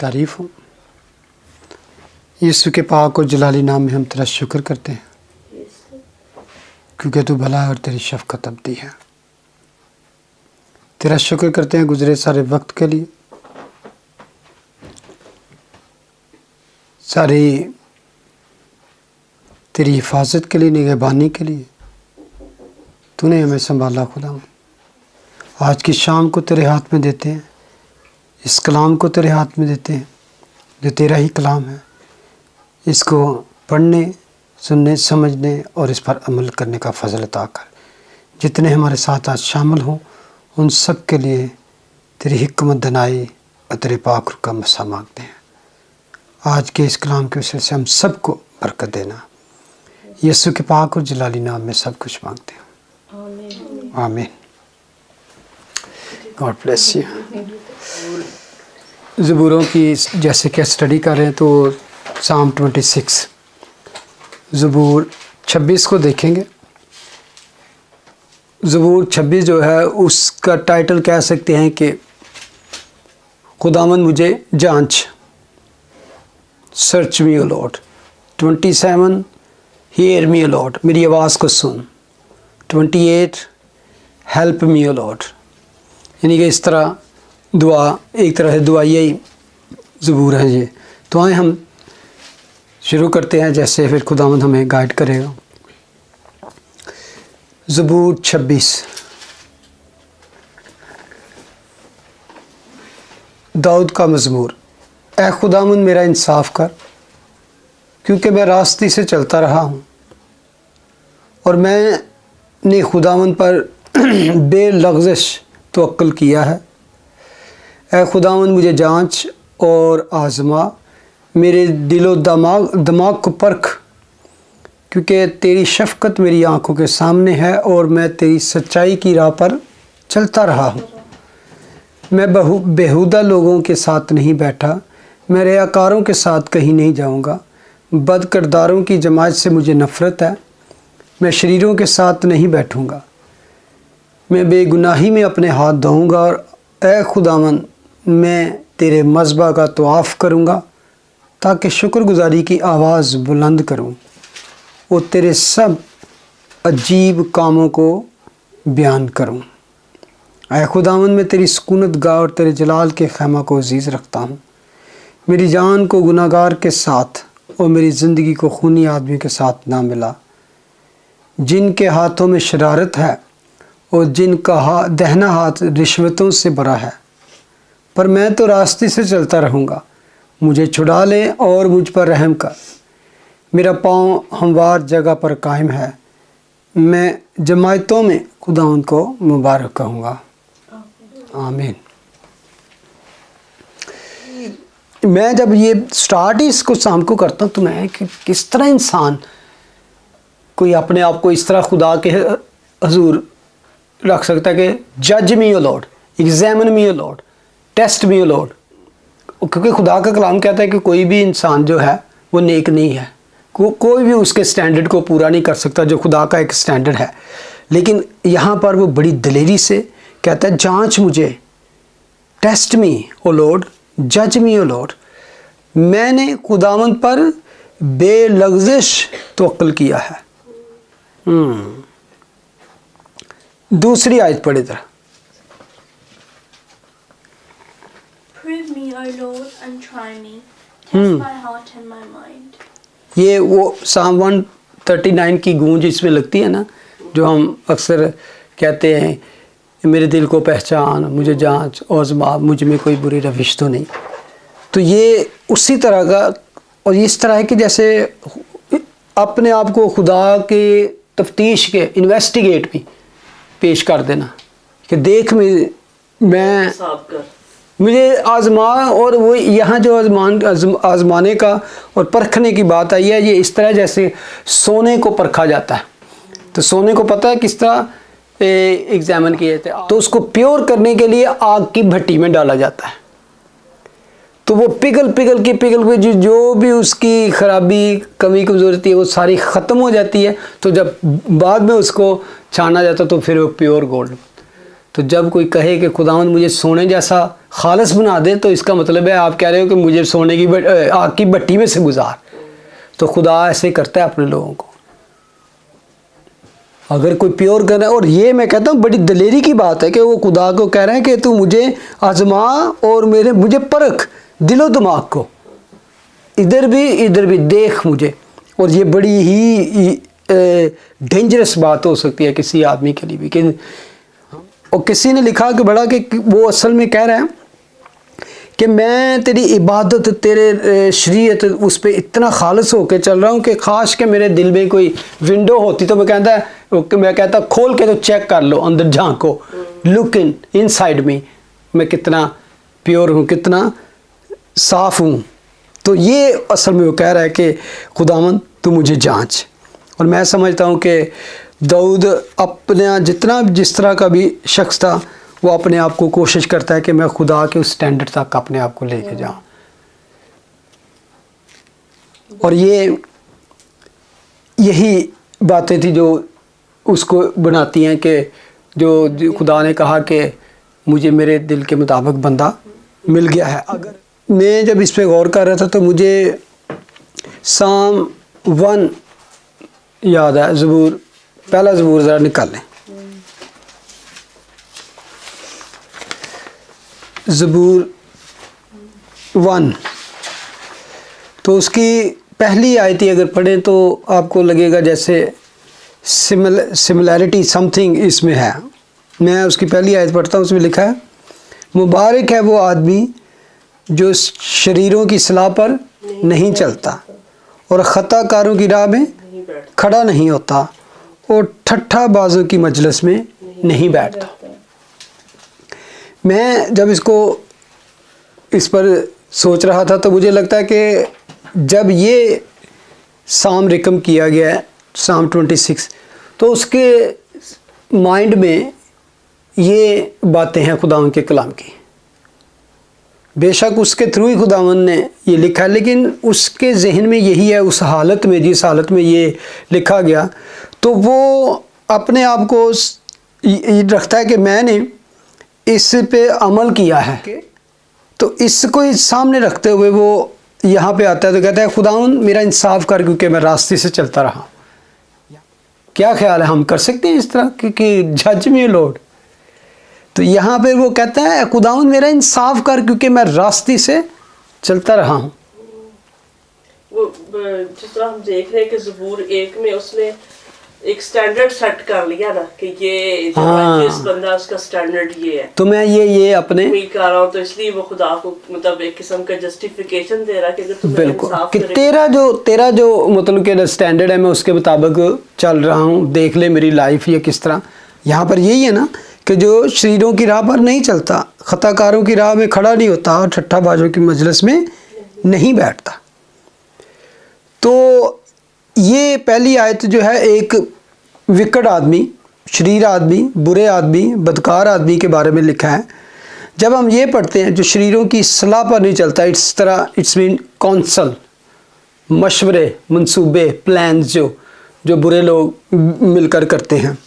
तारीफ़ हो। यीशु के पाक और जलाली नाम में हम तेरा शुक्र करते हैं क्योंकि तू भला है और तेरी शफ़क़त अबदी है। तेरा शुक्र करते हैं गुज़रे सारे वक्त के लिए, सारी तेरी हिफाजत के लिए, निगहबानी के लिए तूने हमें संभाला। खुदा आज की शाम को तेरे हाथ में देते हैं, इस कलाम को तेरे हाथ में देते हैं जो तेरा ही कलाम है। इसको पढ़ने, सुनने, समझने और इस पर अमल करने का फ़ज़ल अता कर। जितने हमारे साथ आज शामिल हों उन सब के लिए तेरी हिकमत दनाई और तेरे पाक रूह का मसा मांगते हैं। आज के इस कलाम के वसीले से हम सबको बरकत देना। यीशु के पाक और जलाली नाम में सब कुछ मांगते हैं, आमीन। God bless you. ज़बूरों की जैसे कि स्टडी कर रहे हैं तो साम 26 ज़बूर 26 को देखेंगे। ज़बूर 26 जो है उसका टाइटल कह सकते हैं कि खुदावंद मुझे जांच, सर्च मी ओ लॉर्ड। 27 हियर मी ओ लॉर्ड, मेरी आवाज़ को सुन। 28 हेल्प मी ओ लॉर्ड। यानी कि इस तरह दुआ, एक तरह से दुआई ज़बूर है ये। तो आए हम शुरू करते हैं जैसे फिर खुदावंद हमें गाइड करेगा। ज़बूर 26। दाऊद का मज़मूर। ऐ खुदावंद मेरा इंसाफ कर, क्योंकि मैं रास्ते से चलता रहा हूँ और मैंने खुदावंद पर बेलग़ज़िश तवक्कुल किया है। ऐ खुदावंद मुझे जांच और आज़मा, मेरे दिलो दिमाग को परख, क्योंकि तेरी शफ़क़त मेरी आँखों के सामने है और मैं तेरी सच्चाई की राह पर चलता रहा हूँ। मैं बेहुदा लोगों के साथ नहीं बैठा, मैं रियाकारों के साथ कहीं नहीं जाऊँगा। बद किरदारों की जमात से मुझे नफ़रत है, मैं शरीरों के साथ नहीं बैठूँगा। मैं बेगुनाही में अपने हाथ धोऊँगा और ऐ खुदावंद मैं तेरे मज़बा का तवाफ़ करूँगा ताकि शुक्रगुज़ारी की आवाज़ बुलंद करूँ और तेरे सब अजीब कामों को बयान करूँ। ऐ खुदावंद मैं तेरी सुकूनत गाह और तेरे जलाल के ख़ैमा को अज़ीज़ रखता हूँ। मेरी जान को गुनाहगार के साथ और मेरी ज़िंदगी को खूनी आदमी के साथ ना मिला, जिनके हाथों में शरारत है और जिनका दहना हाथ रिश्वतों से भरा है। पर मैं तो रास्ते से चलता रहूँगा, मुझे छुड़ा ले और मुझ पर रहम कर। मेरा पाँव हमवार जगह पर कायम है, मैं जमायतों में खुदावंद को मुबारक कहूँगा, आमीन। मैं जब ये स्टार्ट ही इसको शाम को करता हूँ तो मैं कि किस तरह इंसान कोई अपने आप को इस तरह खुदा के हजूर रख सकता है कि जज मी ओ लॉर्ड, एग्जामिन मी ओ लॉर्ड, टेस्ट मी ओ लॉर्ड। क्योंकि खुदा का कलाम कहता है कि कोई भी इंसान जो है वो नेक नहीं है, कोई भी उसके स्टैंडर्ड को पूरा नहीं कर सकता जो खुदा का एक स्टैंडर्ड है। लेकिन यहाँ पर वो बड़ी दिलेरी से कहता है जांच मुझे, टेस्ट मी ओ लॉर्ड, जज मी ओ लॉर्ड। मैंने खुदावंद पर बेलग़ज़िश तवक्कुल किया है। दूसरी आयत पढ़े जरा। Prove me, O Lord, and try me. Test my heart and my mind. ये वो साम 139 की गूंज इसमें लगती है ना, जो हम अक्सर कहते हैं मेरे दिल को पहचान, मुझे जांच और आज़मा, मुझ में कोई बुरी रविश तो नहीं। तो ये उसी तरह का, और इस तरह है कि जैसे अपने आप को खुदा के तफ्तीश के इन्वेस्टिगेट भी पेश कर देना कि देख मैं मुझे आज़मा। और वो यहाँ जो आज़माने का और परखने की बात आई है, ये इस तरह जैसे सोने को परखा जाता है। तो सोने को पता है किस तरह एग्जामिन किए थे, तो उसको प्योर करने के लिए आग की भट्टी में डाला जाता है। तो वो पिघल के जो भी उसकी ख़राबी, कमी, कमज़ोरी है वो सारी ख़त्म हो जाती है। तो जब बाद में उसको छाना जाता तो फिर वो प्योर गोल्ड। तो जब कोई कहे कि खुदावंद मुझे सोने जैसा खालिस बना दे, तो इसका मतलब है आप कह रहे हो कि मुझे सोने की आग की भट्टी में से गुजार। तो खुदा ऐसे करता है अपने लोगों को, अगर कोई प्योर कर रहा है। और ये मैं कहता हूँ बड़ी दलेरी की बात है कि वो खुदा को कह रहे हैं कि तू मुझे आजमा और मुझे परख दिलो दिमाग को, इधर भी देख मुझे। और ये बड़ी ही डेंजरस बात हो सकती है किसी आदमी के लिए भी कि, और किसी ने लिखा कि बड़ा कि वो असल में कह रहा है कि मैं तेरी इबादत, तेरे शरीयत उस पर इतना खालिस होकर चल रहा हूँ कि खास के मेरे दिल में कोई विंडो होती तो मैं कहता खोल के तो चेक कर लो, अंदर झांको, लुक इन साइड में, मैं कितना प्योर हूँ, कितना साफ हूँ। तो ये असल में वो कह रहा है कि खुदावंद तू मुझे जांच। और मैं समझता हूँ कि दाऊद अपना जिस तरह का भी शख्स था, वो अपने आप को कोशिश करता है कि मैं खुदा के उस स्टैंडर्ड तक अपने आप को लेके जाऊँ। और यही बातें थी जो उसको बनाती हैं कि जो खुदा ने कहा कि मुझे मेरे दिल के मुताबिक बंदा मिल गया है। अगर मैं जब इस पे गौर कर रहा था तो मुझे साम 1 याद है, ज़बूर, पहला ज़बूर ज़रा निकाल लें। ज़बूर 1, तो उसकी पहली आयत अगर पढ़ें तो आपको लगेगा जैसे सिमिलैरिटी समथिंग इसमें है। मैं उसकी पहली आयत पढ़ता हूँ, उसमें लिखा है, मुबारक है वो आदमी जो शरीरों की सलाह पर नहीं चलता और खताकारों की राह में खड़ा नहीं होता और ठट्ठा बाजों की मजलिस में नहीं बैठता। मैं जब इस पर सोच रहा था तो मुझे लगता है कि जब ये साम रिकम किया गया है, साम 26, तो उसके माइंड में ये बातें हैं खुदावन के कलाम की। बेशक उसके थ्रू ही खुदावन ने ये लिखा है, लेकिन उसके जहन में यही है, उस हालत में, जिस हालत में ये लिखा गया, तो वो अपने आप को रखता है कि मैंने इस पे अमल किया है। तो इसको सामने रखते हुए वो यहाँ पे आता है तो कहता है खुदावन मेरा इंसाफ कर, क्योंकि मैं रास्ते से चलता रहा। क्या ख्याल है, हम कर सकते हैं इस तरह कि जज मी लॉर्ड? तो यहाँ पे वो कहता है खुदावन मेरा इंसाफ कर, क्योंकि मैं रास्ते से चलता रहा हूँ। वो जिस तरह हम देख रहे हैं कि ज़बूर 1 में उसने एक स्टैंडर्ड सेट कर लिया ना कि ये जो इस बंदा उसका स्टैंडर्ड ये है, तो मैं ये अपने कर रहा हूँ, तो इसलिए वो खुदा को मतलब एक किस्म का जस्टिफिकेशन दे रहा है कि अगर तुम बिल्कुल इंसाफ कि तेरा जो मतलब कि स्टैंडर्ड है, मैं उसके मुताबिक चल रहा हूँ, देख ले मेरी लाइफ ये किस तरह। यहाँ पर यही है ना कि जो शरीरों की राह पर नहीं चलता, खताकारों की राह में खड़ा नहीं होता और ठट्ठाबाजों की मजलिस में नहीं बैठता। तो ये पहली आयत जो है एक विकट आदमी, शरीर आदमी, बुरे आदमी, बदकार आदमी के बारे में लिखा है। जब हम ये पढ़ते हैं जो शरीरों की सलाह पर नहीं चलता, इट्स मीन काउंसल, मशवरे, मंसूबे, प्लान्स जो बुरे लोग मिलकर करते हैं।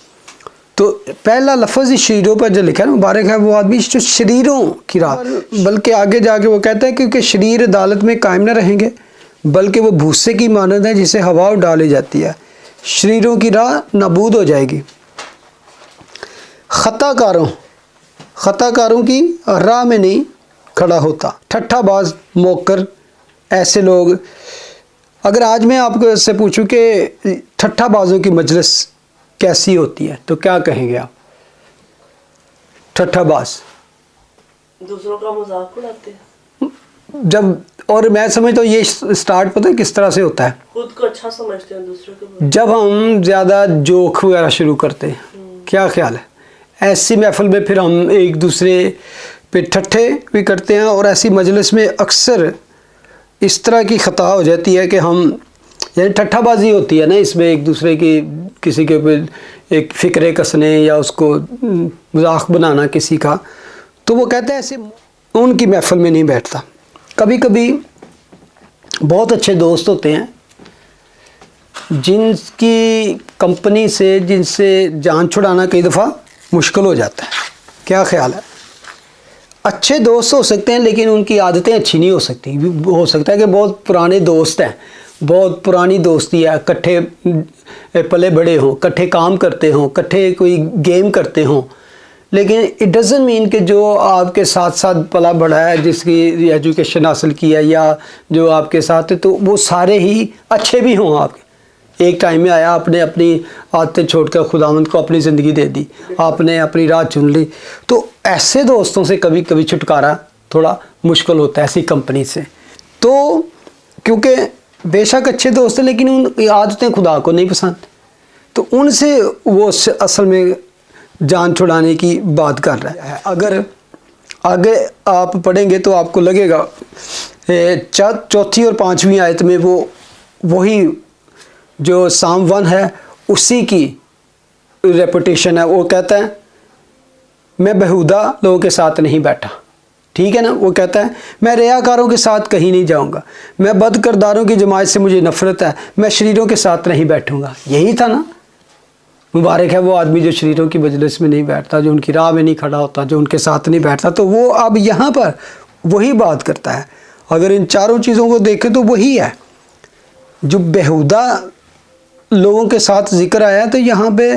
तो पहला लफ्ज़ ही शरीरों पर जो लिखा है, मुबारक है वो आदमी जो शरीरों की राह, बल्कि आगे जाके वो कहता है क्योंकि शरीर अदालत में कायम न रहेंगे, बल्कि वो भूसे की मानद है जिसे हवा डाली जाती है, शरीरों की राह नाबूद हो जाएगी। खताकारों की राह में नहीं खड़ा होता। ठट्ठाबाज, मौकर, ऐसे लोग, अगर आज मैं आपको से पूछूं कि ठट्ठाबाजों की मजलिस कैसी होती है तो क्या कहेंगे आप? ठट्ठाबाज दूसरों का मजाक उड़ाते हैं जब, और मैं समझता हूँ ये स्टार्ट पता है किस तरह से होता है, खुद को अच्छा समझते हैं दूसरों को, जब हम ज़्यादा जोक वगैरह शुरू करते हैं। क्या ख्याल है, ऐसी महफिल में फिर हम एक दूसरे पे ठट्ठे भी करते हैं, और ऐसी मजलिस में अक्सर इस तरह की ख़ता हो जाती है कि हम, यानी ठट्ठाबाजी होती है ना इसमें, एक दूसरे की किसी के ऊपर एक फ़िक्रे कसने या उसको मजाक बनाना किसी का। तो वो कहते हैं ऐसे उनकी महफिल में नहीं बैठता। कभी कभी बहुत अच्छे दोस्त होते हैं जिनकी कंपनी से, जिनसे जान छुड़ाना कई दफ़ा मुश्किल हो जाता है। क्या ख्याल है? अच्छे दोस्त हो सकते हैं लेकिन उनकी आदतें अच्छी नहीं हो सकती। हो सकता है कि बहुत पुराने दोस्त हैं, बहुत पुरानी दोस्ती है, इकट्ठे पले बड़े हों, इकट्ठे काम करते हों, इकट्ठे कोई गेम करते हों, लेकिन इट डज़न्ट मीन कि जो आपके साथ साथ पला बड़ा है, जिसकी एजुकेशन हासिल की है या जो आपके साथ है, तो वो सारे ही अच्छे भी हों आपके। एक टाइम में आया, आपने अपनी आदतें छोड़कर खुदावंद को अपनी ज़िंदगी दे दी, आपने अपनी राह चुन ली, तो ऐसे दोस्तों से कभी कभी छुटकारा थोड़ा मुश्किल होता है, ऐसी कंपनी से। तो क्योंकि बेशक अच्छे दोस्त हैं लेकिन उन आदतें खुदा को नहीं पसंद, तो उनसे वो असल में जान छुड़ाने की बात कर रहा है। अगर आगे आप पढ़ेंगे तो आपको लगेगा चौथी और पाँचवीं आयत में वो वही जो साम 1 है उसी की रेपुटेशन है। वो कहता है मैं बेहुदा लोगों के साथ नहीं बैठा, ठीक है ना। वो कहता है मैं रियाकारों के साथ कहीं नहीं जाऊंगा, मैं बदकिरदारों की जमात से मुझे नफरत है, मैं शरीरों के साथ नहीं बैठूंगा। यही था ना। मुबारक है वो आदमी जो शरीरों की मजलिस में नहीं बैठता, जो उनकी राह में नहीं खड़ा होता, जो उनके साथ नहीं बैठता। तो वो अब यहाँ पर वही बात करता है। अगर इन चारों चीज़ों को देखें तो वही है। जो बेहुदा लोगों के साथ जिक्र आया है, तो यहाँ पे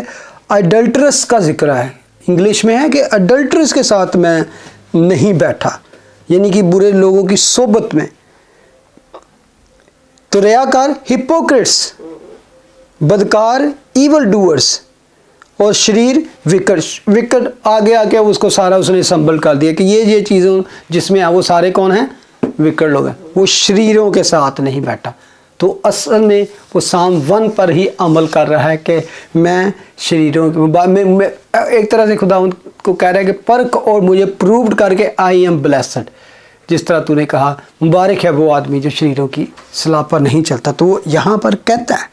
अडल्टरस का जिक्र है। इंग्लिश में है कि अडल्टरस के साथ मैं नहीं बैठा, यानी कि बुरे लोगों की सोबत में। तो रियाकार हिपोक्रेट्स, बदकार ईवल डूअर्स, और शरीर विकट आगे आके उसको सारा उसने संभल कर दिया कि ये चीज़ों जिसमें है वो सारे कौन हैं? विकट लोग हैं। वो शरीरों के साथ नहीं बैठा। तो असल में वो साम 1 पर ही अमल कर रहा है कि मैं शरीरों में एक तरह से खुदा को कह रहा है कि परख और मुझे प्रूव्ड करके आई एम ब्लेसड। जिस तरह तूने कहा मुबारक है वो आदमी जो शरीरों की सलाह पर नहीं चलता। तो वो यहाँ पर कहता है,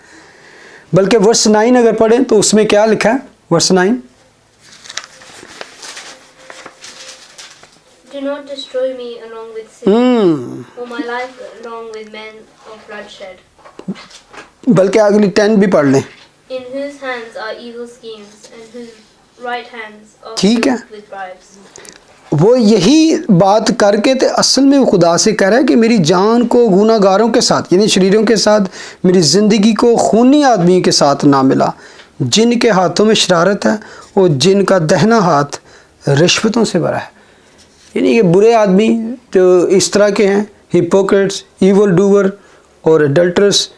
बल्कि वर्स 9 अगर पढ़ें तो उसमें क्या लिखा है? Verse 9, Do not destroy me along with sin, or my life along with men of bloodshed. बल्कि अगली 10 भी पढ़ लें। In whose hands are evil schemes, and whose right hands are ठीक है। filled with bribes. वो यही बात करके तो असल में वो खुदा से कह रहा है कि मेरी जान को गुनाहगारों के साथ, यानी शरीरों के साथ, मेरी ज़िंदगी को खूनी आदमी के साथ ना मिला, जिनके हाथों में शरारत है और जिनका दहना हाथ रिश्वतों से भरा है। यानी कि बुरे आदमी जो इस तरह के हैं, हिपोक्रेट्स, ईवल डूअर और अडल्टरस,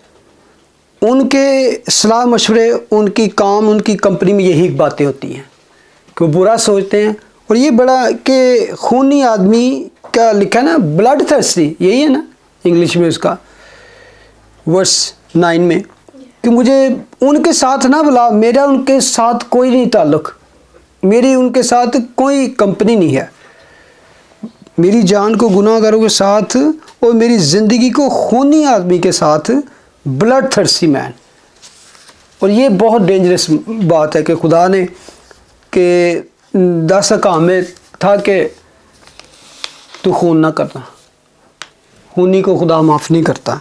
उनके सलाह मशवरे, उनकी काम, उनकी कंपनी में यही बातें होती हैं कि वो बुरा सोचते हैं। और ये बड़ा कि खूनी आदमी का लिखा है ना, ब्लड थर्स्टी, यही है ना इंग्लिश में उसका वर्स 9 में, कि मुझे उनके साथ ना बुला, मेरा उनके साथ कोई नहीं ताल्लुक़, मेरी उनके साथ कोई कंपनी नहीं है। मेरी जान को गुनाहगारों के साथ और मेरी ज़िंदगी को खूनी आदमी के साथ, ब्लड थर्स्टी मैन। और ये बहुत डेंजरस बात है कि खुदा ने कि 10 अहकाम में था कि तू खून ना करना, खूनी को खुदा माफ़ नहीं करता।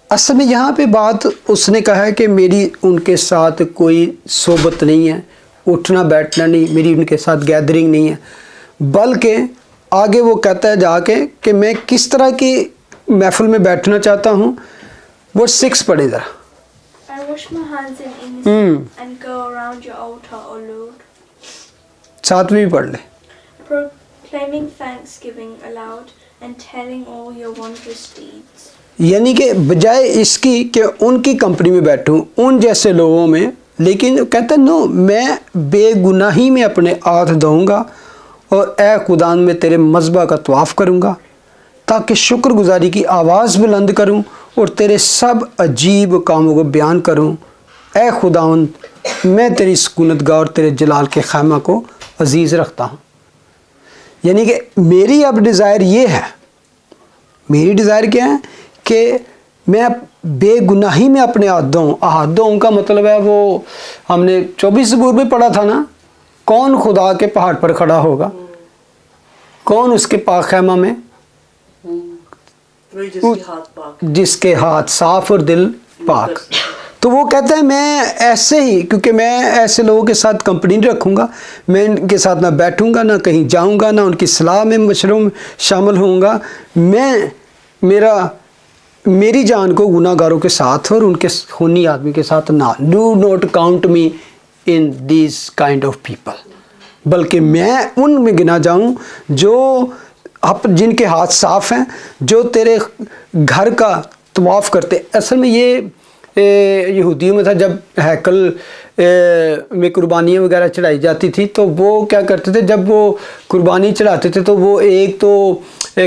असल में यहाँ पे बात उसने कहा है कि मेरी उनके साथ कोई सोबत नहीं है, उठना बैठना नहीं, मेरी उनके साथ गैदरिंग नहीं है। बल्कि आगे वो कहता है जाके कि मैं किस तरह की महफिल में बैठना चाहता हूँ। वो 6 पढ़े ज़रा। I wash my hands in innocence and go around your altar, O Lord. 7वीं पढ़ ले। Proclaiming thanksgiving aloud and telling all your wondrous deeds. यानी कि बजाय इसकी कि उनकी कंपनी में बैठूं उन जैसे लोगों में, लेकिन कहता है नो, मैं बेगुनाही में अपने हाथ धोऊंगा और ए खुदा में तेरे मज़बा का तवाफ़ करूंगा, ताकि शुक्रगुजारी की आवाज़ बुलंद करूं और तेरे सब अजीब कामों को बयान करूं। ए खुदावंद, मैं तेरी सुकूनतगाह और तेरे जलाल के खैमा को अजीज़ रखता हूं। यानी कि मेरी अब डिज़ायर ये है, मेरी डिज़ायर क्या है कि मैं बेगुनाही में अपने हाथ दूँ का मतलब है वो हमने 24 ज़बूर में पढ़ा था ना, कौन खुदा के पहाड़ पर खड़ा होगा, कौन उसके पाक खैमा में, जिसके हाथ पाक, जिसके हाथ साफ और दिल पाक। तो वो कहता है मैं ऐसे ही, क्योंकि मैं ऐसे लोगों के साथ कंपनी नहीं रखूँगा, मैं इनके साथ ना बैठूँगा, ना कहीं जाऊँगा, ना उनकी सलाह में मशवरों में शामिल होऊंगा। मेरी जान को गुनाहगारों के साथ और उनके खूनी आदमी के साथ ना, do not count me in this kind of people, बल्कि मैं उनमें गिना जाऊँ जो जिनके हाथ साफ हैं, जो तेरे घर का तवाफ़ करते। असल में ये यहूदियों में था, जब हैकल में कुर्बानियाँ वगैरह चढ़ाई जाती थी तो वो क्या करते थे, जब वो कुर्बानी चढ़ाते थे तो वो एक तो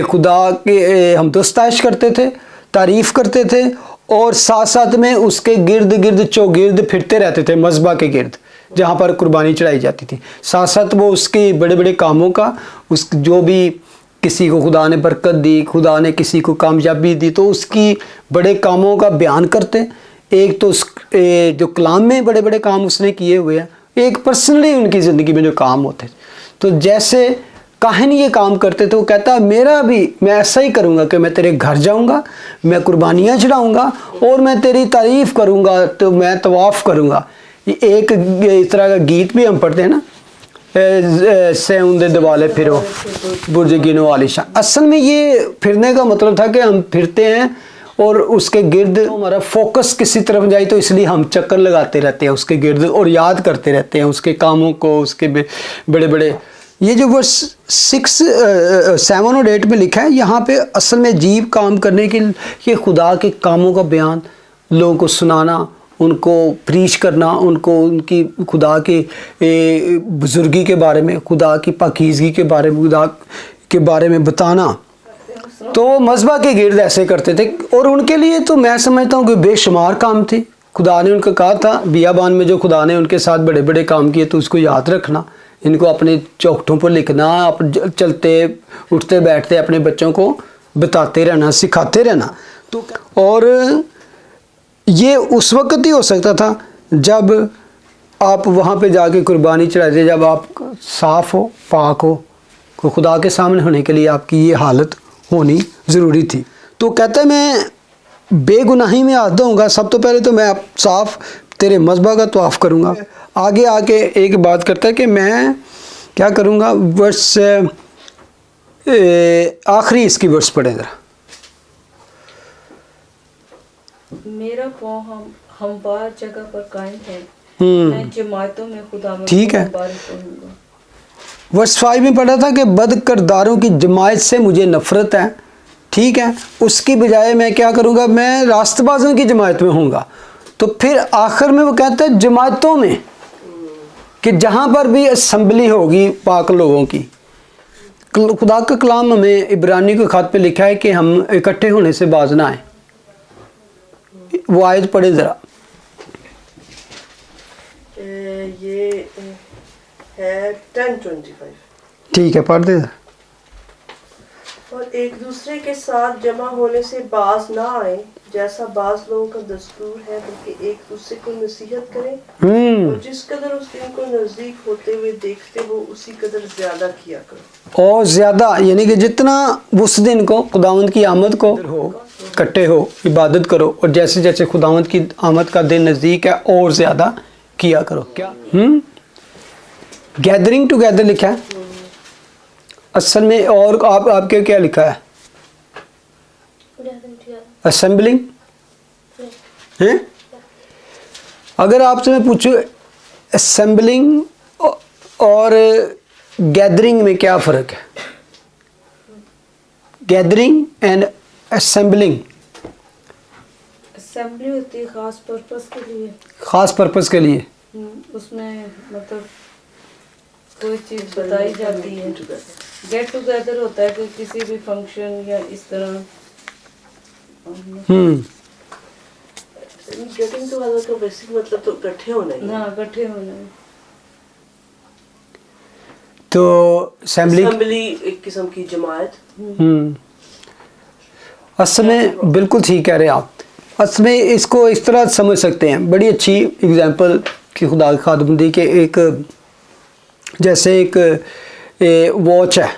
खुदा के हमदोस्ताइश करते थे, तारीफ़ करते थे, और साथ साथ में उसके गिर्द गिर्द चौगिर्द फिरते रहते थे, मज़बा के गिर्द जहाँ पर कुर्बानी चढ़ाई जाती थी। साथ साथ वो उसके बड़े बड़े कामों का, उस जो भी किसी को खुदा ने बरकत दी, खुदा ने किसी को कामयाबी दी, तो उसकी बड़े कामों का बयान करते। एक तो जो कलाम में बड़े बड़े काम उसने किए हुए हैं, एक पर्सनली उनकी ज़िंदगी में जो काम होते, तो जैसे काहिन ये काम करते थे, वो कहता मेरा भी मैं ऐसा ही करूँगा कि मैं तेरे घर जाऊँगा, मैं कुर्बानियाँ चढ़ाऊँगा और मैं तेरी तारीफ़ करूँगा, तो मैं तवाफ़ करूँगा। एक इस तरह का गीत भी हम पढ़ते हैं ना, से उन्दे दवाले फिरो बुर्ज गिनो आलिशान। असल में ये फिरने का मतलब था कि हम फिरते हैं और उसके गिर्द हमारा फोकस किसी तरफ जाए, तो इसलिए हम चक्कर लगाते रहते हैं उसके गिर्द और याद करते रहते हैं उसके कामों को, उसके बड़े बड़े। ये जो वर्स 6, 7 और 8 में लिखा है, यहाँ पे असल में अजीब काम करने के लिए खुदा के कामों का बयान, लोगों को सुनाना, उनको प्रीच करना, उनको उनकी खुदा के बुजुर्गी के बारे में, खुदा की पाकीज़गी के बारे में, खुदा के बारे में बताना। तो मज़बा के गिर्द ऐसे करते थे, और उनके लिए तो मैं समझता हूँ कि बेशुमार काम थे। खुदा ने उनको कहा था बियाबान में, जो खुदा ने उनके साथ बड़े बड़े काम किए, तो उसको याद रखना, इनको अपने चौखटों पर लिखना, आप चलते उठते बैठते अपने बच्चों को बताते रहना, सिखाते रहना। तो और ये उस वक़्त ही हो सकता था जब आप वहाँ पे जाके कुर्बानी चढ़ाते, जब आप साफ़ हो, पाक हो, तो खुदा के सामने होने के लिए आपकी ये हालत होनी ज़रूरी थी। तो कहते हैं मैं बेगुनाही में हाथ धोऊंगा, सब तो पहले तो मैं आप साफ़ तेरे मज़बा का तवाफ़ करूँगा। आगे आके एक बात करता है कि मैं क्या करूँगा, वर्ष आखिरी इसकी वर्ष पढ़े ज़रा। मेरा पाँव हमवार जगह पर कायम है, मैं जमातों में खुदा में ठीक है। मुबारक कहूँगा। वर्ष 5 में पढ़ा था कि बद किरदारों की जमात से मुझे नफ़रत है, ठीक है, उसकी बजाय मैं क्या करूँगा, मैं रास्तबाजों की जमात में होऊंगा। तो फिर आखिर में वो कहता है जमातों में, कि जहाँ पर भी असम्बली होगी पाक लोगों की। खुदा का कलाम हमें इब्रानी के ख़त पे लिखा है कि हम इकट्ठे होने से बाज ना आए। वो आयत पढ़े ज़रा। ये है 10:25। ठीक है, पढ़ दे। और एक दूसरे के साथ जमा होने से बाज ना आए, जैसा बाज लोगों का दस्तूर है, बल्कि एक दूसरे को नसीहत करें, और जिस कदर उस दिन को नजदीक होते हुए देखते हो, उसी कदर ज्यादा किया करो। और ज़्यादा यानी कि जितना उस दिन को, खुदावंद की आमद को हो, इकट्ठे हो, इबादत करो, और जैसे जैसे खुदावंद की आमद का दिन नज़दीक है और ज़्यादा किया करो। क्या गैदरिंग टुगेदर लिखा है असल में, और आपके क्या लिखा है, असेंबलिंग है। अगर आपसे मैं पूछूं असेंबलिंग और गैदरिंग में क्या फ़र्क है, गैदरिंग एंड असेंबलिंग। असेंबली होती है खास पर्पस के लिए, ख़ास पर्पस के लिए, उसमें मतलब कोई चीज़ बताई जाती है। गेट टुगेदर होता है कि किसी भी फंक्शन या इस तरह। गेटिंग टुगेदर का बेसिक मतलब तो इकट्ठे होना ही है। हाँ, इकट्ठे होना है। तो असेंबली एक किस्म की जमात। असल में बिल्कुल ठीक कह रहे हैं आप। असल में इसको इस तरह समझ सकते हैं, बड़ी अच्छी एग्जांपल कि खुदा की खादमंदी के एक, जैसे एक वॉच है,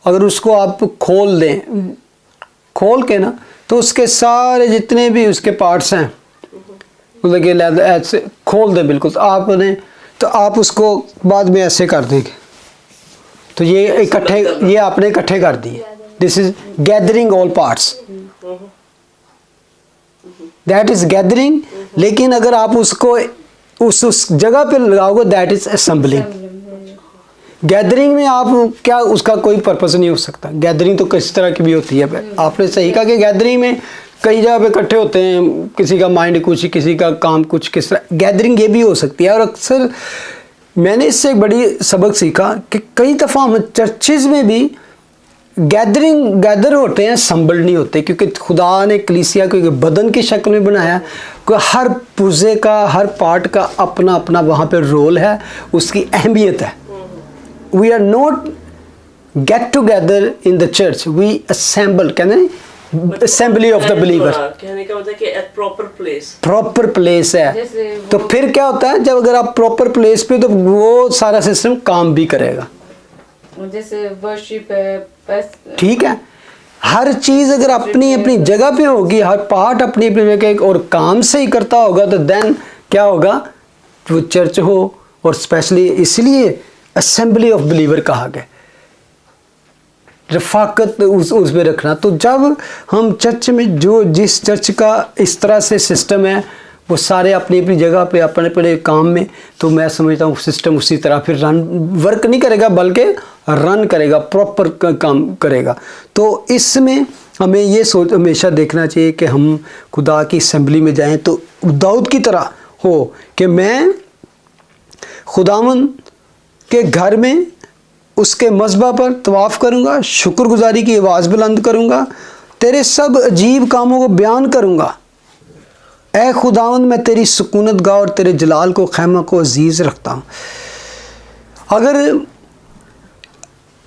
अगर उसको आप खोल दें, खोल के ना, तो उसके सारे जितने भी उसके पार्ट्स हैं, मतलब कि ऐसे खोल दें बिल्कुल, तो आप उसको बाद में ऐसे कर देंगे, तो ये इकट्ठे, ये आपने इकट्ठे कर दिए। This is gathering all parts, that is gathering. लेकिन अगर आप उसको उस जगह पे लगाओगे, दैट इज असेंबलिंग। गैदरिंग में आप क्या, उसका कोई पर्पस नहीं हो सकता। गैदरिंग तो किस तरह की भी होती है, आपने सही कहा कि गैदरिंग में कई जगह पे इकट्ठे होते हैं, किसी का माइंड कुछ, किसी का काम कुछ, किस तरह गैदरिंग ये भी हो सकती है। और अक्सर मैंने इससे एक बड़ी सबक सीखा कि कई दफ़ा हम चर्चेज में भी गैदर होते हैं, संबल नहीं होते, क्योंकि खुदा ने कलीसिया को एक बदन की शक्ल में बनाया। हर पुर्जे का, हर पार्ट का अपना अपना वहाँ पे रोल है, उसकी अहमियत है। We are not get together in the church, we assemble, कहते हैं असेंबली ऑफ द बिलीवर, कहने का मतलब कि एट प्रॉपर प्लेस है। तो फिर क्या होता है, जब अगर आप प्रॉपर प्लेस पे, तो वो सारा सिस्टम काम भी करेगा। जैसे वर्शिप है, ठीक है, हर चीज अगर अपनी अपनी जगह पे होगी, हर पार्ट अपनी अपनी जगह और काम से ही करता होगा, तो देन क्या होगा, वो चर्च हो। और स्पेशली इसलिए असेंबली ऑफ बिलीवर कहा गया, रफाकत उस पे रखना। तो जब हम चर्च में, जो जिस चर्च का इस तरह से सिस्टम है, वो सारे अपनी अपनी जगह पे अपने अपने काम में, तो मैं समझता हूँ सिस्टम उसी तरह फिर वर्क नहीं करेगा, बल्कि रन करेगा, प्रॉपर काम करेगा। तो इसमें हमें ये सोच हमेशा देखना चाहिए कि हम खुदा की असेंबली में जाएं तो दाऊद की तरह हो कि मैं खुदावन के घर में, उसके मज़बा पर तवाफ़ करूँगा, शुक्रगुजारी की आवाज़ बुलंद करूँगा, तेरे सब अजीब कामों को बयान करूँगा। ऐ खुदावंद, मैं तेरी सुकूनत गाह और तेरे जलाल को, खैमा को अजीज़ रखता हूँ। अगर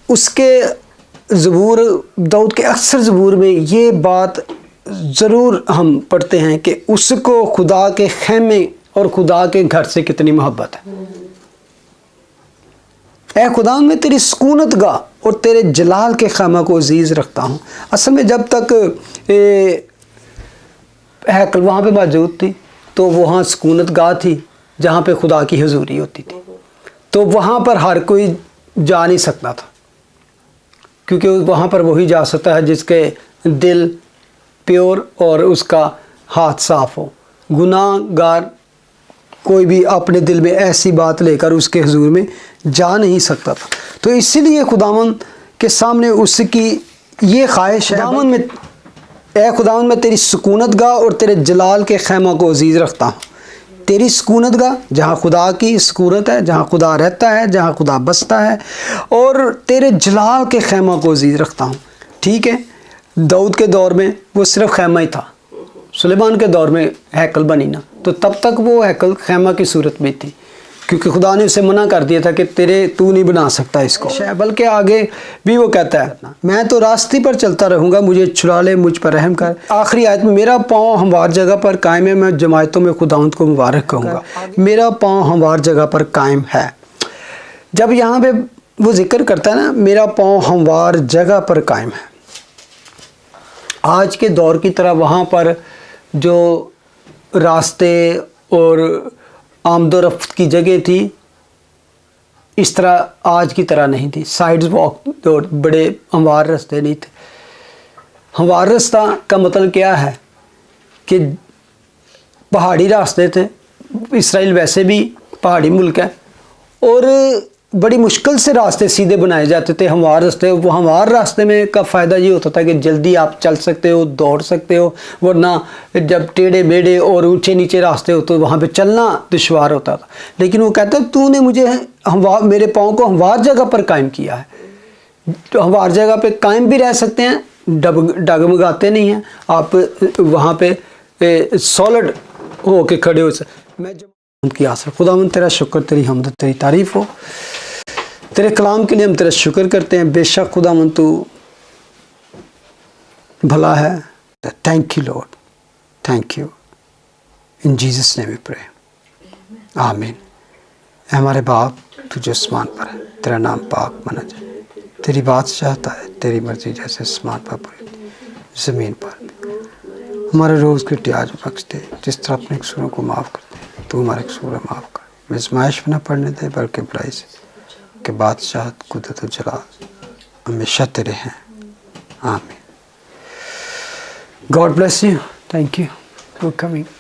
उसके ज़बूर, दाऊद के अक्सर ज़बूर में ये बात ज़रूर हम पढ़ते हैं कि उसको खुदा के खैमे और खुदा के घर से कितनी मोहब्बत है। ऐ खुदावंद, मैं तेरी सुकूनत गाह और तेरे जलाल के खैमा को अजीज़ रखता हूँ। असल में जब तक हैकल वहाँ पे मौजूद थी, तो वहाँ सुकूनत गाह थी जहाँ पे खुदा की हुजूरी होती थी, तो वहाँ पर हर कोई जा नहीं सकता था, क्योंकि वहाँ पर वही जा सकता है जिसके दिल प्योर और उसका हाथ साफ हो। गुनाहगार कोई भी अपने दिल में ऐसी बात लेकर उसके हुजूर में जा नहीं सकता था। तो इसीलिए खुदावंद के सामने उसकी ये ख्वाहिश है, ऐ खुदावंद, मैं तेरी सुकूनत गाह और तेरे जलाल के खैमा को अजीज़ रखता हूँ। तेरी सुकूनत गाह, जहाँ खुदा की सुकूनत है, जहाँ खुदा रहता है, जहाँ खुदा बसता है, और तेरे जलाल के खैमा को अजीज़ रखता हूँ। ठीक है, दाऊद के दौर में वो सिर्फ खैमा ही था, सुलेमान के दौर में हैकल बनी ना, तो तब तक वो हैकल खैमा की सूरत में थी, क्योंकि खुदा ने उसे मना कर दिया था कि तू नहीं बना सकता इसको। बल्कि आगे भी वो कहता है, मैं तो रास्ते पर चलता रहूँगा, मुझे छुड़ा ले, मुझ पर रहम कर। आखिरी आयत में, मेरा पाँव हमवार जगह पर कायम है, मैं जमायतों में खुदावंद को मुबारक कहूँगा। मेरा पाँव हमवार जगह पर कायम है। जब यहाँ पे वो जिक्र करता है ना, मेरा पाँव हमवार जगह पर कायम है, आज के दौर की तरह वहाँ पर जो रास्ते और आमदोरफ्त की जगह थी, इस तरह आज की तरह नहीं थी। साइड्स वॉक और बड़े हमवार रास्ते नहीं थे। हमवार रास्ता का मतलब क्या है कि पहाड़ी रास्ते थे। इसराइल वैसे भी पहाड़ी मुल्क है, और बड़ी मुश्किल से रास्ते सीधे बनाए जाते थे, हमवार रास्ते। वो हमवार रास्ते में का फ़ायदा ये होता था कि जल्दी आप चल सकते हो, दौड़ सकते हो, वरना जब टेढ़े मेढ़े और ऊंचे नीचे रास्ते हो तो वहाँ पे चलना दुश्वार होता था। लेकिन वो कहता है, तूने मुझे हमवार, मेरे पाँव को हमवार जगह पर कायम किया है। तो हमवार जगह पे कायम भी रह सकते हैं, डगमगाते नहीं हैं आप, वहाँ पे सॉलिड हो के खड़े हो सकते। मैं जब की आसर, खुदावंद तेरा शुक्र, तेरी हमद, तेरी तारीफ़ हो, तेरे कलाम के लिए हम तेरा शुक्र करते हैं। बेशक खुदावंद तू भला है। Thank you lord, thank you, in Jesus name we pray, amen. हमारे बाप तू जो आसमान पर है, तेरा नाम पाक माना जाए, तेरी बात चाहता है, तेरी मर्जी जैसे आसमान पर पूरी ज़मीन पर। हमारे रोज़ की प्याज बख्श दे, जिस तरह अपने कसूरों को माफ़ कर दे, तू हमारे कसूर माफ़ कर। मैं आज़माइश में न पड़ने दे, बल्कि बुराई से, कि बादशाह कुदरत और जलाल हमेशा तेरे हैं। आमीन। God bless you. Thank you for coming.